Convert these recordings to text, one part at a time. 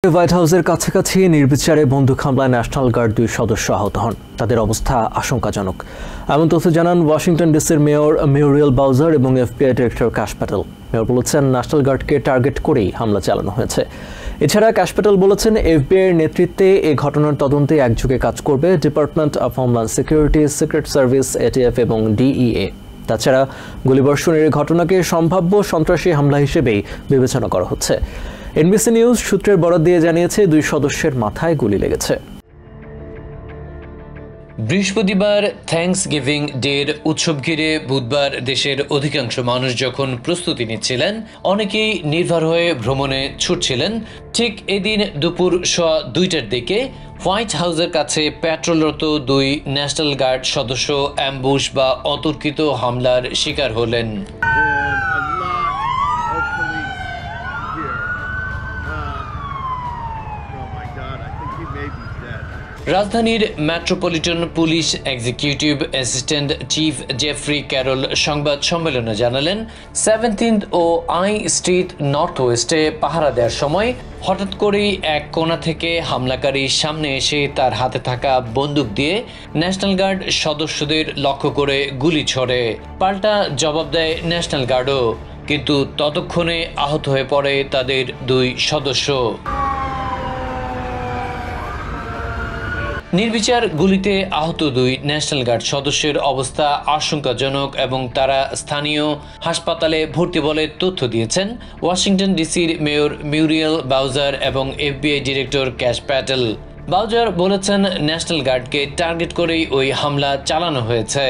White হাউসের কাছাকাছি নির্বিচারে বন্দুক হামলায় ন্যাশনাল গার্ড 2 সদস্য আহত হন। তাদের অবস্থা আশঙ্কাজনক এমন তথ্য জানান ওয়াশিংটন ডিসির মেয়র মিউরিয়েল বাউজার এবং FBI director cash Patel. Mayor বলেছেন ন্যাশনাল গার্ডকে টার্গেট করেই হামলা চালানো হয়েছে। এছাড়া ক্যাশ প্যাটেল বলেছেন এফবিআইয়ের নেতৃত্বে এই ঘটনার তদন্তে একযোগে কাজ করবে department of homeland security, secret service, ATF এবং ডিইএ। তাছাড়া গুলিবর্ষণের ঘটনাকে সম্ভাব্য সন্ত্রাসী হামলা হিসেবেই বিবেচনা করা হচ্ছে। এনবিসি নিউজ সূত্রের বরাত দিয়ে জানিয়েছে 2 সদস্যের মাথায় গুলি লেগেছে। বৃহস্পতিবার থ্যাঙ্কসগিভিং ডের উৎসব ঘিরে বুধবার দেশের অধিকাংশ মানুষ যখন প্রস্তুতি নিচ্ছিলেন, অনেকেই নির্ভর হয়ে ভ্রমণে ছুটছিলেন। ঠিক এদিন দুপুর 2টার দিকে হোয়াইট হাউসের কাছে প্যাট্রোলরত 2 ন্যাশনাল গার্ড সদস্য অ্যাম্বুশ বা অতর্কিত হামলার শিকার হলেন। রাজধানীর metropolitan police executive assistant chief Jeffrey Carroll সংবাদ সম্মেলনে জানালেন, 17th ও আই স্ট্রিট নর্থ ওয়েস্টে পাহারা দেওয়ার সময় হঠাৎ করেই এক কোণা থেকে হামলাকারী সামনে এসে তার হাতে থাকা বন্দুক দিয়ে ন্যাশনাল গার্ড সদস্যদের লক্ষ্য করে গুলি ছোড়ে। পাল্টা জবাব দেয় ন্যাশনাল গার্ডও, কিন্তু ততক্ষণে আহত হয়ে পড়ে তাদের 2 সদস্য। নির্বিচার গুলিতে আহত 2 ন্যাশনাল গার্ড সদস্যের অবস্থা আশঙ্কাজনক এবং তারা স্থানীয় হাসপাতালে ভর্তি বলে তথ্য দিয়েছেন ওয়াশিংটন ডিসির মেয়র মিউরিয়েল বাউজার এবং FBI director cash Patel. Browser বলেছেন, ন্যাশনাল গার্ডকে টার্গেট করেই ওই হামলা চালানো হয়েছে।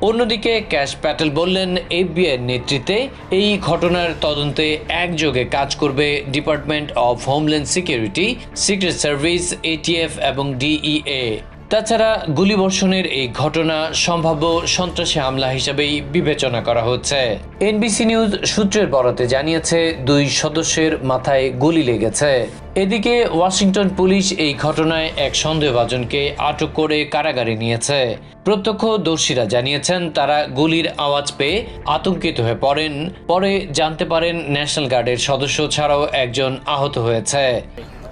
অন্যদিকে ক্যাশ প্যাটেল বললেন, এফবিআইয়ের নেতৃত্বে এই ঘটনার তদন্তে একযোগে কাজ করবে department of homeland security, secret service, ATF এবং ডিইএ। তাছাড়া গুলিবর্ষণের এই ঘটনা সম্ভাব্য সন্ত্রাসী হামলা হিসেবেই বিবেচনা করা হচ্ছে। এনবিসি নিউজ সূত্রের বরাতে জানিয়েছে 2 সদস্যের মাথায় গুলি লেগেছে। এদিকে ওয়াশিংটন পুলিশ এই ঘটনায় এক সন্দেহভাজনকে আটক করে কারাগারে নিয়েছে। প্রত্যক্ষদর্শীরা জানিয়েছেন, তারা গুলির আওয়াজ পেয়ে আতঙ্কিত হয়ে পড়েন। পরে জানতে পারেন ন্যাশনাল গার্ডের সদস্য ছাড়াও একজন আহত হয়েছে।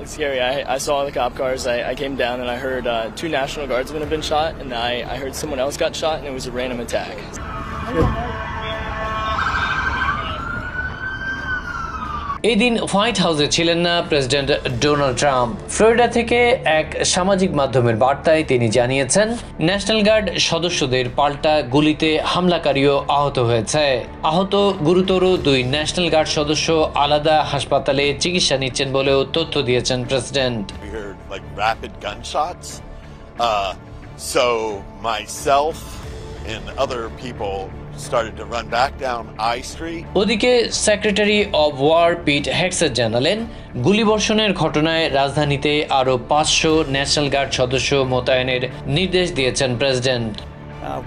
It's scary. I saw the cop cars. I came down and I heard 2 National Guardsmen have been shot, and I heard someone else got shot, and it was a random attack. এই দিন white হাউসে ছিলেন না president Donald Trump. Florida থেকে এক সামাজিক মাধ্যমের বার্তায় তিনি জানিয়েছেন, ন্যাশনাল গার্ড সদস্যদের পাল্টা গুলিতে হামলাকারীও আহত হয়েছে। আহত গুরুতর 2 ন্যাশনাল গার্ড সদস্য আলাদা হাসপাতালে চিকিৎসা নিচ্ছেন বলেও তথ্য দিয়েছেন president. So myself and other people started to run back down I Street. ওদিকে সেক্রেটারি অব ওয়ার পিট হেক্সেট জানালেন, গুলিবর্ষণের ঘটনায় রাজধানীতে আরো 500 ন্যাশনাল গার্ড সদস্য মোতায়েনের নির্দেশ দিয়েছেন president.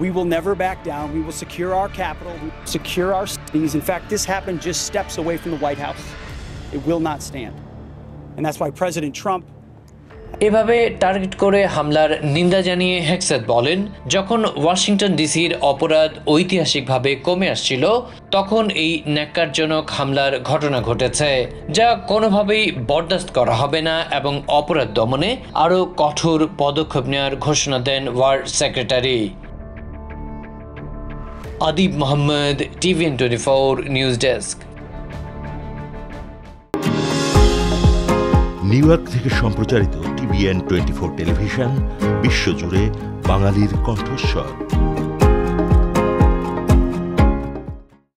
We will never back down. We will secure our capital, secure our cities. In fact, this happened just steps away from the White House. It will not stand. And that's why President Trump এভাবে target করে হামলার নিন্দা জানিয়ে হেক্সেট বলেন, যখন Washington ডিসির অপরাধ ঐতিহাসিকভাবে কমে আসছিল, তখন এই ন্যাক্কারজনক হামলার ঘটনা ঘটেছে, যা কোনোভাবেই বরদাস্ত করা হবে না এবং অপরাধ দমনে আরও কঠোর পদক্ষেপ নেওয়ার ঘোষণা দেন war secretary. Adib Mohammad, TVN 24 news desk. New York থেকে সম্প্রচারিত TVN 24 টেলিভিশন বিশ্বজুড়ে বাঙালির কণ্ঠস্বর।